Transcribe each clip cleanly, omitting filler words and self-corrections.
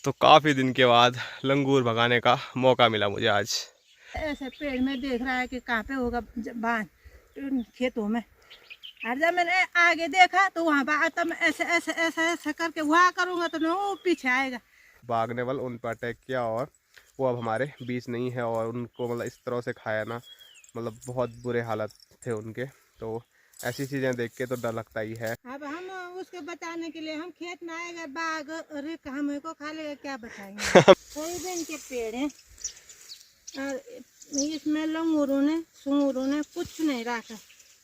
तो काफ़ी दिन के बाद लंगूर भगाने का मौका मिला मुझे आज। ऐसे पेड़ में देख रहा है कि कहाँ पे होगा बांध खेतों में। और जब मैंने आगे देखा तो वहाँ पर आता मैं ऐसे ऐसे ऐसे ऐसे करके वहाँ करूँगा तो ना वो पीछे आएगा। भागने वाल उन पर अटैक किया और वो अब हमारे बीच नहीं है और उनको मतलब इस तरह से खाया ना, मतलब बहुत बुरे हालत थे उनके। तो ऐसी चीज़ें देख के तो डर लगता ही है। अब हम उसके बचाने के लिए हम खेत में आएगा बाघ अरे हमें को खा लेगा क्या बचाएंगे। कई दिन के पेड़ हैं और इसमें लंगूरों ने सुंगूरों ने कुछ नहीं रखा।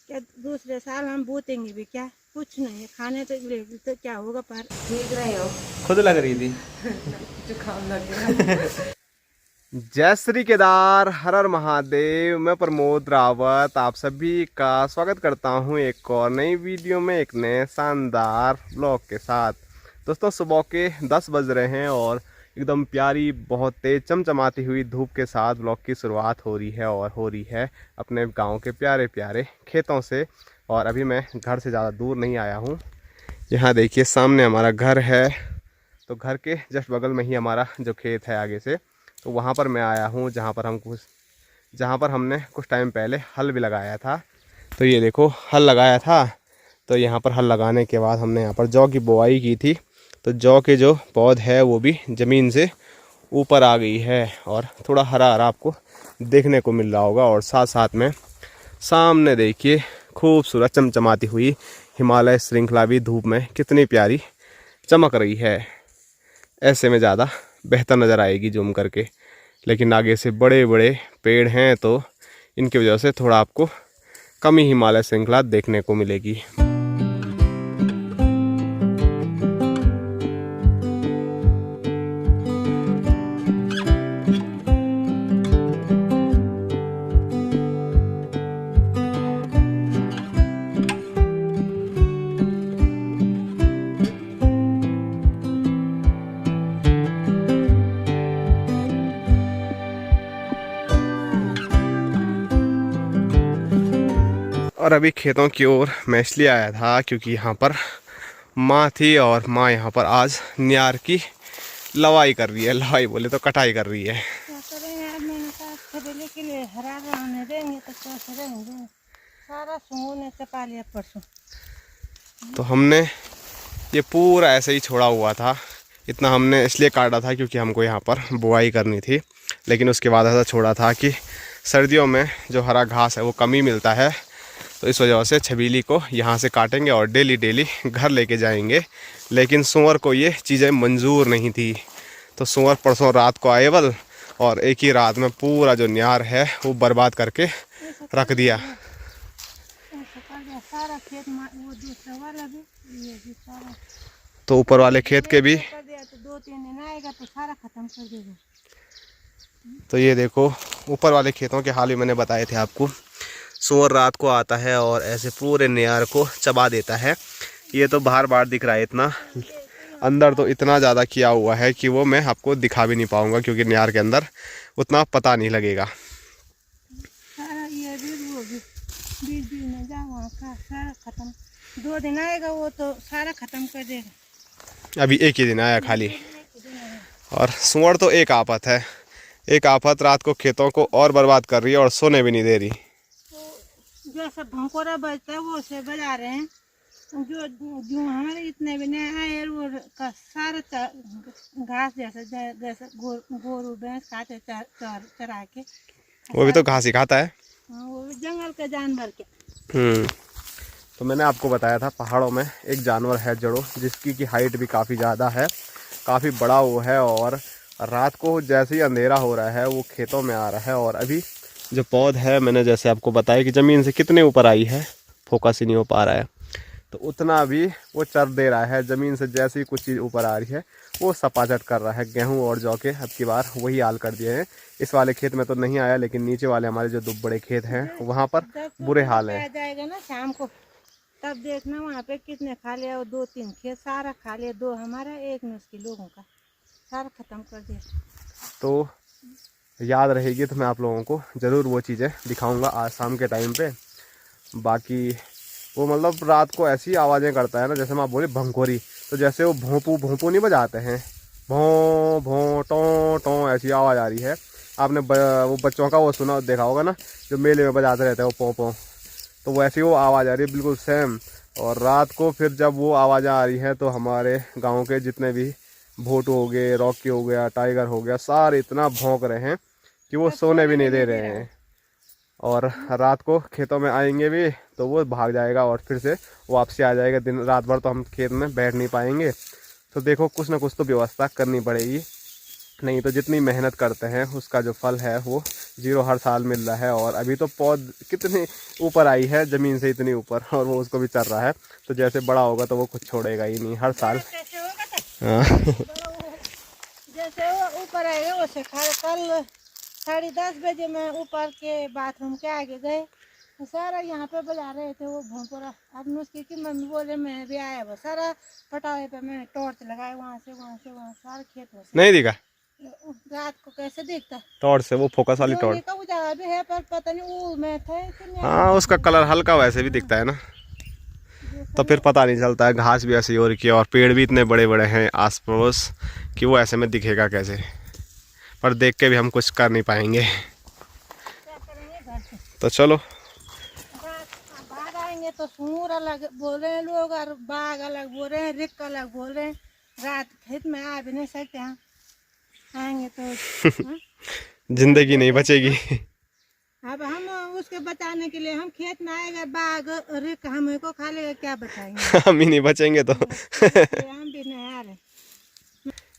क्या दूसरे साल हम बोतेंगे भी क्या, कुछ नहीं है खाने तो क्या होगा। पर ठीक रहे हो खुद लग रही थी जुकाम लग गया। जय श्री केदार, हर हर महादेव। मैं प्रमोद रावत आप सभी का स्वागत करता हूं एक और नई वीडियो में, एक नए शानदार ब्लॉग के साथ। दोस्तों सुबह के 10 बज रहे हैं और एकदम प्यारी बहुत तेज चमचमाती हुई धूप के साथ ब्लॉग की शुरुआत हो रही है और हो रही है अपने गांव के प्यारे प्यारे खेतों से। और अभी मैं घर से ज़्यादा दूर नहीं आया हूँ। यहाँ देखिए सामने हमारा घर है, तो घर के जस्ट बगल में ही हमारा जो खेत है आगे से, तो वहाँ पर मैं आया हूँ जहाँ पर हमने कुछ टाइम पहले हल भी लगाया था। तो ये देखो हल लगाया था, तो यहाँ पर हल लगाने के बाद हमने यहाँ पर जौ की बुआई की थी। तो जौ के जो पौध है वो भी ज़मीन से ऊपर आ गई है और थोड़ा हरा हरा आपको देखने को मिल रहा होगा। और साथ साथ में सामने देखिए खूबसूरत चमचमाती हुई हिमालय श्रृंखला भी धूप में कितनी प्यारी चमक रही है। ऐसे में ज़्यादा बेहतर नज़र आएगी जूम करके, लेकिन आगे से बड़े बड़े पेड़ हैं तो इनकी वजह से थोड़ा आपको कम ही हिमालय श्रृंखला देखने को मिलेगी। और अभी खेतों की ओर मैं इसलिए आया था क्योंकि यहाँ पर माँ थी और माँ यहाँ पर आज न्यार की लवाई कर रही है। लवाई बोले तो कटाई कर रही है। क्या करें यार, मैंने कहा छबेले के लिए हरा रहने देंगे तो कैसे रहेंगे। सारा सूंघों ने चपा लिया परसों। तो हमने ये पूरा ऐसे ही छोड़ा हुआ था। इतना हमने इसलिए काटा था क्योंकि हमको यहाँ पर बुआई करनी थी, लेकिन उसके बाद ऐसा छोड़ा था कि सर्दियों में जो हरा घास है वो कम ही मिलता है। तो इस वजह से छबीली को यहाँ से काटेंगे और डेली डेली घर लेके जाएंगे। लेकिन सुअर को ये चीज़ें मंजूर नहीं थी, तो सुअर परसों रात को आए बल और एक ही रात में पूरा जो न्यार है वो बर्बाद करके रख दिया। सारा खेत वो दूसरा वाला भी ये भी सारा तो ऊपर वाले खेत के भी कर दिया तो 2-3 दिन आएगा तो सारा खत्म कर देगा। तो ये देखो ऊपर वाले खेतों के हाल भी मैंने बताए थे आपको। सुअर रात को आता है और ऐसे पूरे न्यार को चबा देता है। ये तो बाहर बाहर दिख रहा है इतना, अंदर तो इतना ज़्यादा किया हुआ है कि वो मैं आपको दिखा भी नहीं पाऊँगा क्योंकि न्यार के अंदर उतना पता नहीं लगेगा। सारा ये भी वो भी बीज में जा वहाँ का सारा खत्म। 2 दिन आएगा वो तो सारा खत्म कर देगा। अभी एक ही दिन आया खाली। और सुअर तो एक आफत है, एक आफत रात को खेतों को और बर्बाद कर रही है और सोने भी नहीं दे रही। तो जैसा भंकोरा बजता है वो से बजा रहे हैं। जो जो हमारे इतने भी नहीं आए वो का सारा घास जैसा गोरू भैंस खाते चरा के। वो भी तो घास ही खाता है। वो भी जंगल के जानवर के। तो मैंने आपको बताया था पहाड़ों में एक जानवर है जड़ो, जिसकी की हाइट भी काफ़ी ज़्यादा है, काफ़ी बड़ा वो है। और रात को जैसे ही अंधेरा हो रहा है वो खेतों में आ रहा है। और अभी जो पौध है मैंने जैसे आपको बताया कि ज़मीन से कितने ऊपर आई है, फोकस ही नहीं हो पा रहा है, तो उतना भी वो चर दे रहा है। ज़मीन से जैसे ही कुछ चीज़ ऊपर आ रही है वो सपाचट कर रहा है। गेहूं और जौ के अब की बार वही हाल कर दिए हैं। इस वाले खेत में तो नहीं आया, लेकिन नीचे वाले हमारे जो 2 बड़े खेत हैं वहाँ पर बुरे हाल है। जाएगा ना शाम को तब देखना वहाँ पे कितने खा लिया। वो 2-3 खेत सारा खा लिया, 2 हमारा 1 में उसके लोगों का सारा खत्म कर दिया। तो याद रहेगी तो मैं आप लोगों को ज़रूर वो चीज़ें दिखाऊंगा आज शाम के टाइम पे। बाकी वो मतलब रात को ऐसी आवाज़ें करता है ना, जैसे मैं आप बोले भंकोरी, तो जैसे वो भोंपू भोंपू नहीं बजाते हैं भों भों टों टों ऐसी आवाज़ आ रही है। आपने वो बच्चों का वो सुना देखा होगा ना, जो मेले में बजाते रहते हैं वो पों पों, तो वैसी वो आवाज़ आ रही है बिल्कुल सेम। और रात को फिर जब वो आवाज़ें आ रही हैं तो हमारे गांव के जितने भी भोटू हो गए, रॉकी हो गया, टाइगर हो गया, सारे इतना भौंक रहे हैं कि वो सोने भी नहीं दे रहे हैं। और रात को खेतों में आएंगे भी तो वो भाग जाएगा और फिर से वापसी आ जाएगा। दिन रात भर तो हम खेत में बैठ नहीं पाएंगे। तो देखो कुछ ना कुछ तो व्यवस्था करनी पड़ेगी, नहीं तो जितनी मेहनत करते हैं उसका जो फल है वो जीरो हर साल मिल रहा है। और अभी तो पौध कितनी ऊपर आई है ज़मीन से, इतनी ऊपर, और वो उसको भी चल रहा है। तो जैसे बड़ा होगा तो वो कुछ छोड़ेगा ही नहीं हर साल। हाँ। जैसे वो ऊपर आएगा वैसे कल 10:30 बजे मैं ऊपर के बाथरूम के आगे गए तो सारा यहाँ पे बजा रहे थे वो भोंपुरा। अब नुस्खे की मम्मी बोले मैं भी आया वो सारा पटावे पे मैंने टॉर्च लगाया, वहाँ से सारे खेत में से। नहीं दिखा रात को कैसे दिखता? टॉर्च से, वो फोकस वाली टॉर्च। का उजाला भी है पर पता नहीं वो में थे कि नहीं। हाँ, उसका कलर हल्का वैसे भी दिखता है ना, तो फिर पता नहीं चलता है। घास भी ऐसी हो रखी है और पेड़ भी इतने बड़े बड़े हैं आस पड़ोस कि वो ऐसे में दिखेगा कैसे। पर देख के भी हम कुछ कर नहीं पाएंगे। क्या करेंगे घर से? तो चलो। बाघ आएंगे तो सूर अलग बोल रहे हैं लोग और बाघ अलग बोल रहे हैं, रिक अलग बोल रहे हैं। रात खेत में आ भी नहीं सकते हैं, आएंगे तो जिंदगी नहीं बचेगी। अब हम उसके बचाने के लिए हम खेत में आएगा, बाघ रिक हमें को खा लेगा, क्या बचाएंगे? हम ही नहीं बचेंगे तो। हम भी नहीं आ रहे।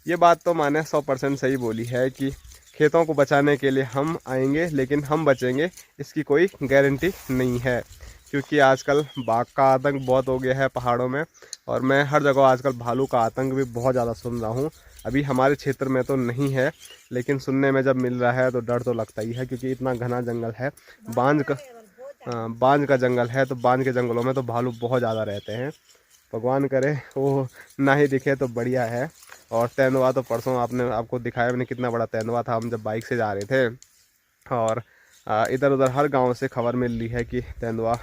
ये बात तो मैंने 100% सही बोली है कि खेतों को बचाने के लिए हम आएंगे, लेकिन हम बचेंगे इसकी कोई गारंटी नहीं है। क्योंकि आजकल बाघ का आतंक बहुत हो गया है पहाड़ों में, और मैं हर जगह आजकल भालू का आतंक भी बहुत ज़्यादा सुन रहा हूँ। अभी हमारे क्षेत्र में तो नहीं है, लेकिन सुनने में जब मिल रहा है तो डर तो लगता ही है, क्योंकि इतना घना जंगल है। बांझ का जंगल है, तो बांझ के जंगलों में तो भालू बहुत ज़्यादा रहते हैं। भगवान करे वो ना ही दिखे तो बढ़िया है। और तेंदुआ तो परसों आपको दिखाया मैंने कितना बड़ा तेंदुआ था, हम जब बाइक से जा रहे थे। और इधर उधर हर गांव से खबर मिल रही है कि तेंदुआ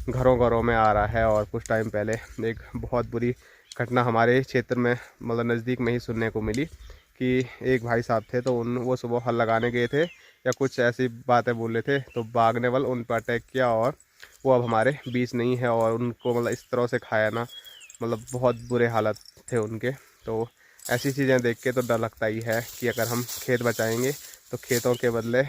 घरों घरों में आ रहा है। और कुछ टाइम पहले एक बहुत बुरी घटना हमारे क्षेत्र में, मतलब नज़दीक में ही सुनने को मिली कि एक भाई साहब थे, तो वो सुबह हल लगाने गए थे या कुछ ऐसी बातें बोल रहे थे, तो बाघ ने बल उन पर अटैक किया और वो अब हमारे बीच नहीं है। और उनको मतलब इस तरह से खाया ना, मतलब बहुत बुरे हालत थे उनके। तो ऐसी चीज़ें देख के तो डर लगता ही है कि अगर हम खेत बचाएंगे तो खेतों के बदले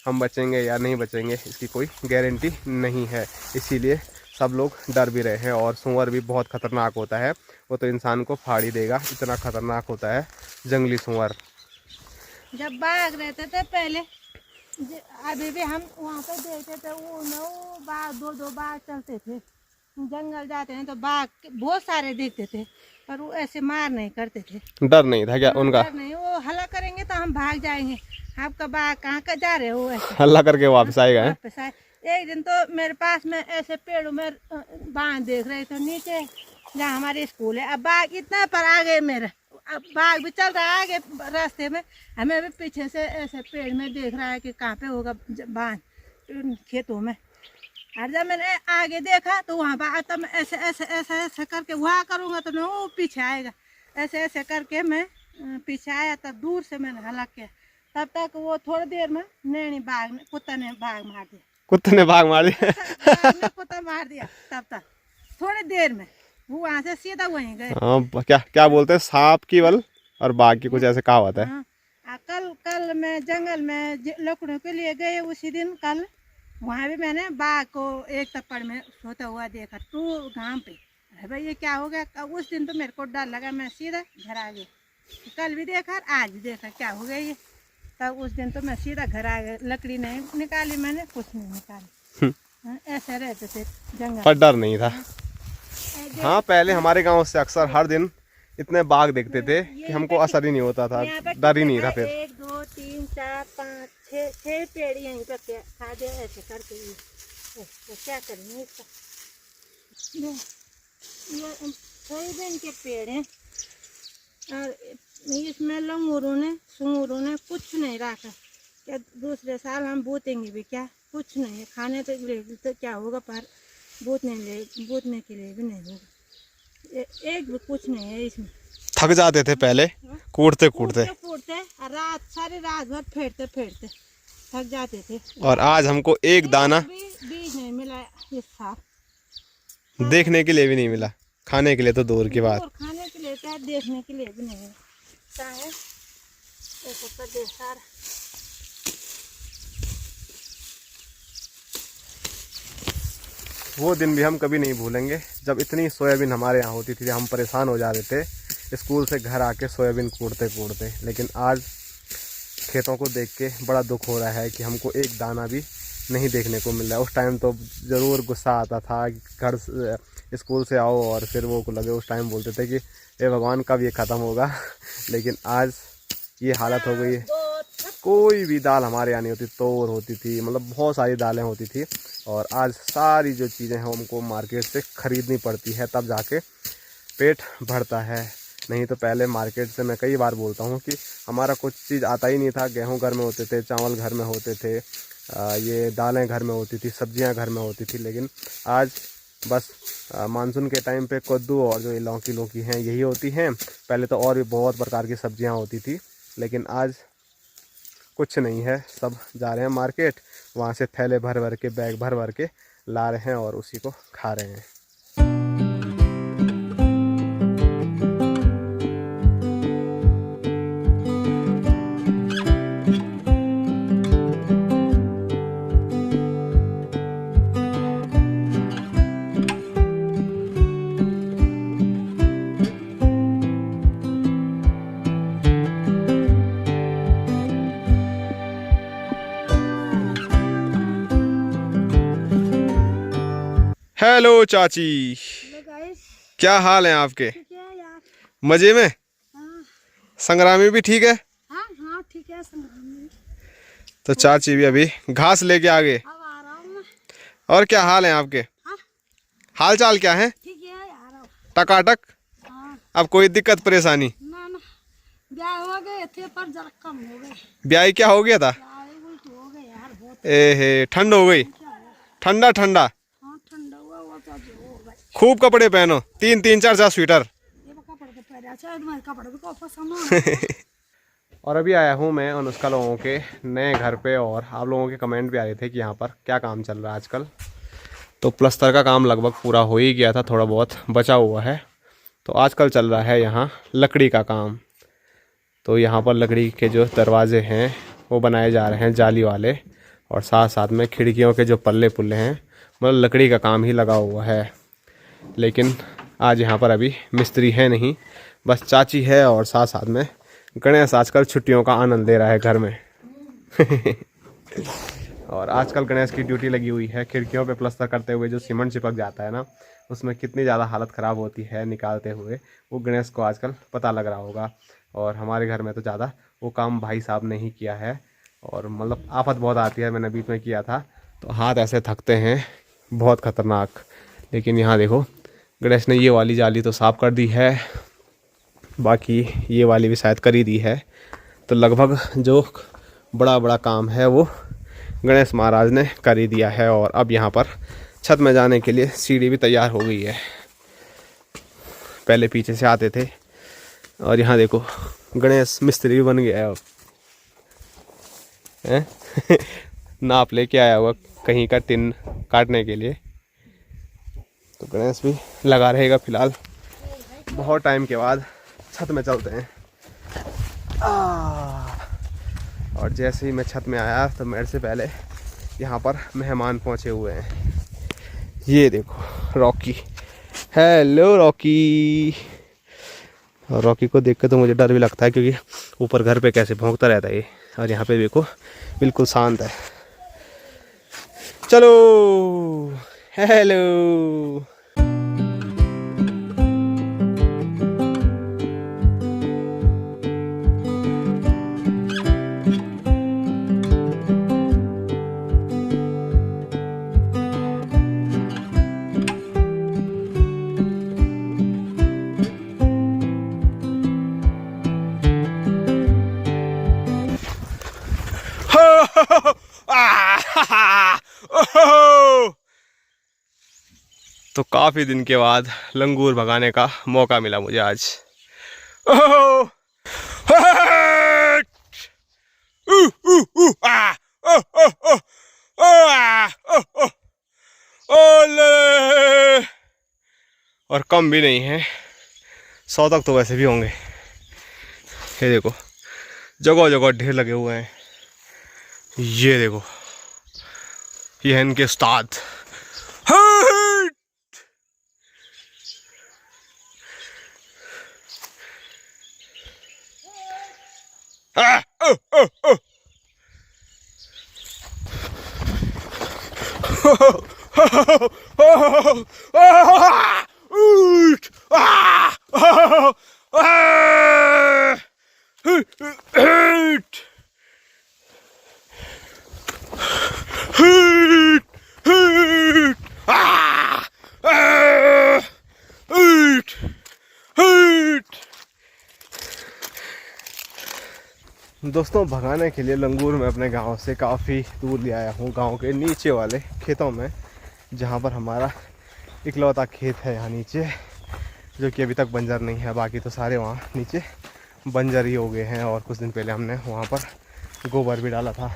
हम बचेंगे या नहीं बचेंगे इसकी कोई गारंटी नहीं है। इसीलिए सब लोग डर भी रहे हैं। और सूअर भी बहुत ख़तरनाक होता है, वो तो इंसान को फाड़ ही देगा, इतना ख़तरनाक होता है जंगली सूअर। जब बाघ रहते थे पहले, अभी भी हम वहाँ पे देखते थे वो बाघ दो बाघ चलते थे। जंगल जाते हैं तो बाघ बहुत सारे देखते थे, पर वो ऐसे मार नहीं करते थे। डर नहीं था क्या उनका? डर नहीं, वो हल्ला करेंगे तो हम भाग जाएंगे। आपका बाघ कहाँ का जा रहे हो? ऐसे हल्ला करके वापस आएगा। वापस आए। एक दिन तो मेरे पास में ऐसे पेड़ों में बाघ देख रहे थे नीचे जहाँ हमारे स्कूल है। अब बाघ इतना पर आ गए मेरे, अब बाघ भी चल रहा है आगे रास्ते में, हमें भी पीछे से ऐसे पेड़ में देख रहा है कि कहाँ पे होगा बाघ, खेतों में। और जब मैंने आगे देखा तो वहाँ पर तब मैं ऐसे ऐसे ऐसे ऐसे करके वहाँ करूँगा तो ना वो पीछे आएगा। ऐसे ऐसे करके मैं पीछे आया, तब दूर से मैंने हल्ला किया। तब तक वो थोड़ी देर में नैनी कुत्ता ने बाघ मार दिया। कुत्ते ने बाघ मार दिया? कुत्ता मार दिया। तब तक थोड़ी देर में वो वहाँ से सीधा वहीं गए। हाँ, क्या बोलते हैं, सांप की बल और बाघ की कुछ ऐसे कहावत है। हाँ, कल मैं जंगल में लकड़ों के लिए गए उसी दिन कल, वहाँ भी मैंने बाघ को एक तप्पड़ में सोता हुआ देखा टू घाम पे। अरे भाई ये क्या हो गया? उस दिन तो मेरे को डर लगा, मैं सीधा घर आ गई। कल भी देखा आज भी देखा, क्या हो गया ये? तब उस दिन तो मैं सीधा घर आ गया, लकड़ी नहीं निकाली मैंने, कुछ नहीं निकाली। ऐसे रहते थे जंगल, पर डर नहीं था। हाँ, पहले हमारे गांव से अक्सर हर दिन इतने बाघ देखते थे कि हमको असर ही नहीं होता था, डर ही नहीं था। फिर 1 2 3 4 5 6 पेड़ यहीं पे खा दे ऐसे करके। तो क्या करेंगे इसका? ये सोयाबीन के पेड़ हैं और इसमें सूंगरों ने कुछ नहीं रखा। क्या दूसरे साल हम बूतेंगे भी क्या? कुछ नहीं है, खाने तो तो क्या होगा, पर बूतने के लिए भी नहीं होगा। एक भी कुछ नहीं है इसमें। थक जाते थे पहले कूटते कूटते, रात सारी रात भर फेरते फेरते थक जाते थे। और आज हमको एक दाना बीज नहीं मिला इस साल, देखने के लिए भी नहीं मिला, खाने के लिए तो दूर की बात। खाने के लिए क्या, देखने के लिए भी नहीं मिला। क्या है वो दिन भी हम कभी नहीं भूलेंगे जब इतनी सोयाबीन हमारे यहाँ होती थी, हम परेशान हो जाते थे स्कूल से घर आके सोयाबीन कूटते कूटते। लेकिन आज खेतों को देख के बड़ा दुख हो रहा है कि हमको एक दाना भी नहीं देखने को मिल रहा है। उस टाइम तो ज़रूर गुस्सा आता था कि घर स्कूल से आओ और फिर वो को लगे, उस टाइम बोलते थे कि ए भगवान कब ये ख़त्म होगा। लेकिन आज ये हालत हो गई है। कोई भी दाल हमारे यहाँ नहीं होती, तोर होती थी, मतलब बहुत सारी दालें होती थी, और आज सारी जो चीज़ें हैं हमको मार्केट से ख़रीदनी पड़ती है, तब जाके पेट भरता है। नहीं तो पहले मार्केट से, मैं कई बार बोलता हूँ कि हमारा कुछ चीज़ आता ही नहीं था। गेहूँ घर में होते थे, चावल घर में होते थे, ये दालें घर में होती थी, सब्जियाँ घर में होती थी। लेकिन आज बस मानसून के टाइम पे कद्दू और जो लौकी हैं यही होती हैं। पहले तो और भी बहुत प्रकार की सब्जियाँ होती थी, लेकिन आज कुछ नहीं है। सब जा रहे हैं मार्केट, वहाँ से थैले भर भर के, बैग भर भर के ला रहे हैं और उसी को खा रहे हैं। हेलो चाची, क्या हाल है आपके? मजे में? हाँ। संग्रामी भी ठीक है? हाँ हाँ ठीक है संग्रामी। तो चाची भी अभी घास लेके आ गए। अब आ रहा हूँ मैं। और क्या हाल है आपके? हाँ? हाल चाल क्या है? ठीक है, आ रहा हूँ। टकाटक? हाँ। अब कोई दिक्कत परेशानी? ना ना, ब्याह हो गए थे पर जरा कम हो गए। ब्याह क्या हो गया था? हो गए यार बहुत। ए ठंड हो गई? ठंडा ठंडा? हाँ ठंडा हुआ वो तो हो गए। खूब कपड़े पहनो, 3 4 स्वेटर। और अभी आया हूँ मैं अनुष्का लोगों के नए घर पे, और आप लोगों के कमेंट भी आ रहे थे कि यहाँ पर क्या काम चल रहा है आजकल। तो प्लस्तर का काम लगभग पूरा हो ही गया था, थोड़ा बहुत बचा हुआ है। तो आजकल चल रहा है यहाँ लकड़ी का काम। तो यहाँ पर लकड़ी के जो दरवाजे हैं वो बनाए जा रहे हैं जाली वाले, और साथ साथ में खिड़कियों के जो पल्ले पुल्ले हैं, मतलब लकड़ी का काम ही लगा हुआ है। लेकिन आज यहाँ पर अभी मिस्त्री है नहीं, बस चाची है, और साथ साथ में गणेश आजकल छुट्टियों का आनंद ले रहा है घर में। और आजकल गणेश की ड्यूटी लगी हुई है। खिड़कियों पे प्लस्तर करते हुए जो सीमेंट चिपक जाता है ना, उसमें कितनी ज़्यादा हालत ख़राब होती है निकालते हुए, वो गणेश को आजकल पता लग रहा होगा। और हमारे घर में तो ज़्यादा वो काम भाई साहब ने ही किया है, और मतलब आफत बहुत आती है। मैंने बीच में किया था तो हाथ ऐसे थकते हैं, बहुत ख़तरनाक। लेकिन यहाँ देखो, गणेश ने ये वाली जाली तो साफ़ कर दी है, बाकी ये वाली भी शायद कर ही दी है। तो लगभग जो बड़ा बड़ा काम है वो गणेश महाराज ने कर ही दिया है। और अब यहाँ पर छत में जाने के लिए सीढ़ी भी तैयार हो गई है। पहले पीछे से आते थे, और यहाँ देखो गणेश मिस्त्री भी बन गया है अब। नाप लेके आया हुआ कहीं का टिन काटने के लिए। तो गणेश भी लगा रहेगा फिलहाल, बहुत टाइम के बाद छत में चलते हैं। और जैसे ही मैं छत में आया तो मेरे से पहले यहाँ पर मेहमान पहुँचे हुए हैं। ये देखो रॉकी। Hello Rocky. और रॉकी को देख के तो मुझे डर भी लगता है, क्योंकि ऊपर घर पे कैसे भौंकता रहता है ये, और यहाँ पे देखो बिल्कुल शांत है। चलो हेलो। तो काफ़ी दिन के बाद लंगूर भगाने का मौका मिला मुझे आज, ओह, आ, ओ, ओ, ओ, ओ, आ, ओ, ओ, ओले। और कम भी नहीं है, 100 तक तो वैसे भी होंगे। ये देखो जगह जगह ढेर लगे हुए हैं। ये देखो, ये है इनके उस्ताद। दोस्तों, भगाने के लिए लंगूर मैं अपने गांव से काफ़ी दूर ले आया हूं, गांव के नीचे वाले खेतों में, जहां पर हमारा इकलौता खेत है यहाँ नीचे, जो कि अभी तक बंजर नहीं है। बाकी तो सारे वहाँ नीचे बंजर ही हो गए हैं। और कुछ दिन पहले हमने वहाँ पर गोबर भी डाला था।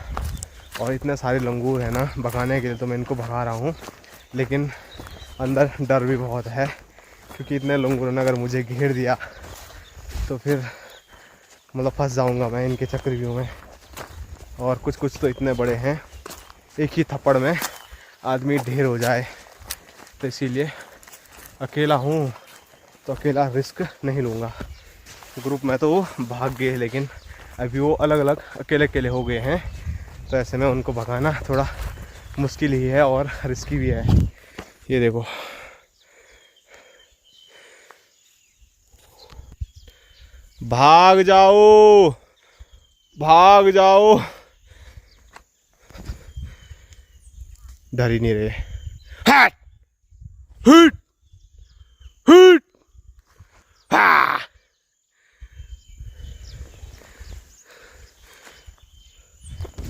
और इतने सारे लंगूर हैं ना, भगाने के लिए तो मैं इनको भगा रहा हूँ, लेकिन अंदर डर भी बहुत है, क्योंकि इतने लंगूरों ने अगर मुझे घेर दिया तो फिर मतलब फंस जाऊंगा मैं इनके चक्रव्यूह में। और कुछ कुछ तो इतने बड़े हैं, एक ही थप्पड़ में आदमी ढेर हो जाए। तो इसीलिए अकेला हूँ तो अकेला रिस्क नहीं लूँगा। ग्रुप में तो वो भाग गए, लेकिन अभी वो अलग अलग अकेले अकेले हो गए हैं। तो ऐसे में उनको भगाना थोड़ा मुश्किल ही है और रिस्की भी है। ये देखो, भाग जाओ, भाग जाओ, डर ही नहीं रहे। हट, हट, हट, हा,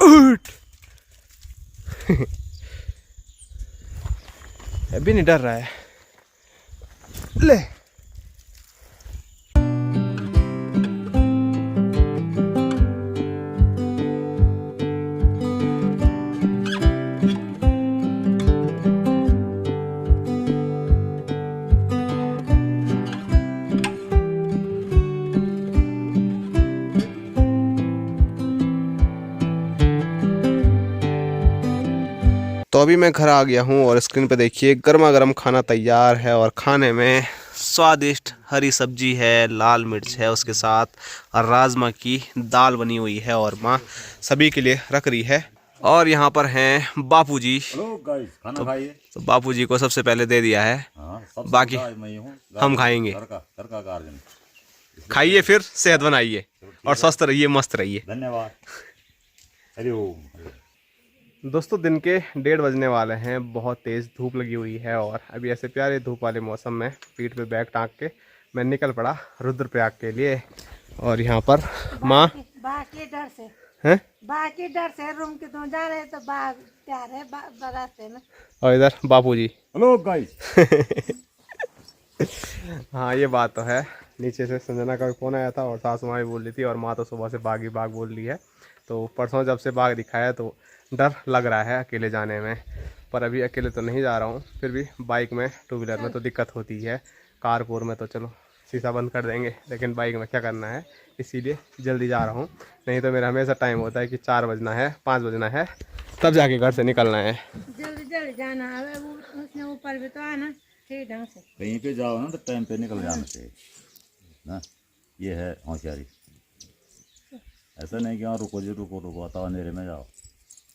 हट। अभी नहीं डर रहा है। ले, तो अभी मैं घर आ गया हूँ और स्क्रीन पे देखिए गर्मा गर्म खाना तैयार है। और खाने में स्वादिष्ट हरी सब्जी है, लाल मिर्च है, उसके साथ राजमा की दाल बनी हुई है और माँ सभी के लिए रख रही है। और यहाँ पर हैं बापूजी। हेलो गाइस, खाना खाइए। तो बापूजी को सबसे पहले दे दिया है। सबसे बाकी मैं ही हूँ, हम खाएंगे। घर का गार्जियन। खाइए, फिर सेहत बनाइए और स्वस्थ रहिए, मस्त रहिए। धन्यवाद। हरिओम। दोस्तों, दिन के 1:30 बजने वाले हैं। बहुत तेज़ धूप लगी हुई है और अभी ऐसे प्यारे धूप वाले मौसम में पीठ पे बैग टांग के मैं निकल पड़ा रुद्रप्रयाग के लिए। और यहाँ पर माँ बाकी डर से हैं, बाकी डर से रूम के तुम जा रहे तो बाग प्यार है रास्ते में। और इधर बापूजी। Hello guys. हाँ, ये बात तो है। नीचे से संजना का भी फ़ोन आया था और सासू माँ भी बोल रही थी, और माँ तो सुबह से बाग ही बाग बोल रही है। तो परसों जब से बाग दिखाया तो डर लग रहा है अकेले जाने में। पर अभी अकेले तो नहीं जा रहा हूँ, फिर भी बाइक में, टू व्हीलर में तो दिक्कत होती है। कार कोर में तो चलो शीशा बंद कर देंगे, लेकिन बाइक में क्या करना है, इसीलिए जल्दी जा रहा हूँ। नहीं तो मेरा हमेशा टाइम होता है कि 4 बजना है, 5 बजना है, तब जाके घर से निकलना है। जल्दी जल्दी जाना है, उसने ऊपर भी तो आना ठीक ढंग से। कहीं पे जाओ ना तो टाइम पे निकल जाना चाहिए ना, ये है होशियारी। ऐसा नहीं कि हाँ रुको जी, रुको रुको, आता अंधेरे में जाओ।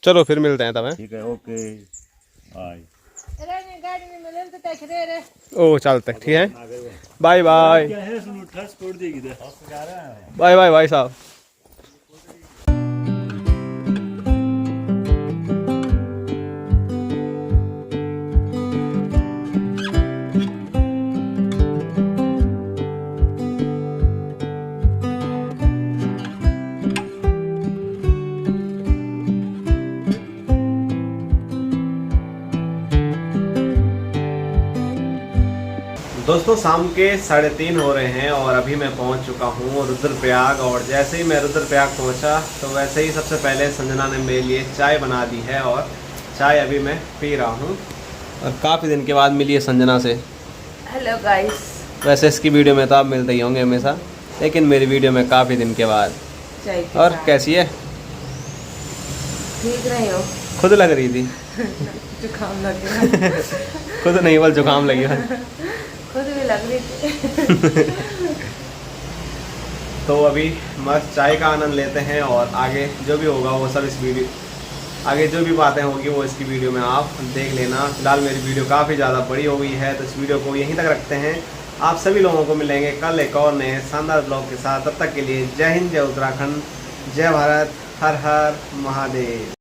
चलो फिर मिलते हैं तब। ठीक है, ओके बाय। गाड़ी में मिले तो देख रहे ओ चलते, ठीक है, बाय बाय। बाय बाय भाई साहब। दोस्तों शाम के 3:30 हो रहे हैं और अभी मैं पहुंच चुका हूं रुद्रप्रयाग। और जैसे ही मैं रुद्रप्रयाग पहुंचा तो वैसे ही सबसे पहले संजना ने मेरे लिए चाय बना दी है और चाय अभी मैं पी रहा हूं। और काफ़ी दिन के बाद मिली है संजना से। Hello guys. वैसे इसकी वीडियो में तो आप मिलते ही होंगे हमेशा, लेकिन मेरी वीडियो में काफ़ी दिन के बाद। चाय के और साथ। कैसी है? ठीक नहीं हो? खुद लग रही थी। जुकाम लग गया। खुद नहीं, बल जुकाम लगी है। खुद भी लग रही थी। तो अभी मस्त चाय का आनंद लेते हैं और आगे जो भी होगा वो सब इस वीडियो, आगे जो भी बातें होगी वो इसकी वीडियो में आप देख लेना। फिलहाल मेरी वीडियो काफ़ी ज़्यादा बड़ी हो गई है तो इस वीडियो को यहीं तक रखते हैं। आप सभी लोगों को मिलेंगे कल एक और नए शानदार ब्लॉग के साथ। तब तक के लिए जय हिंद, जय उत्तराखंड, जय भारत, हर हर महादेव।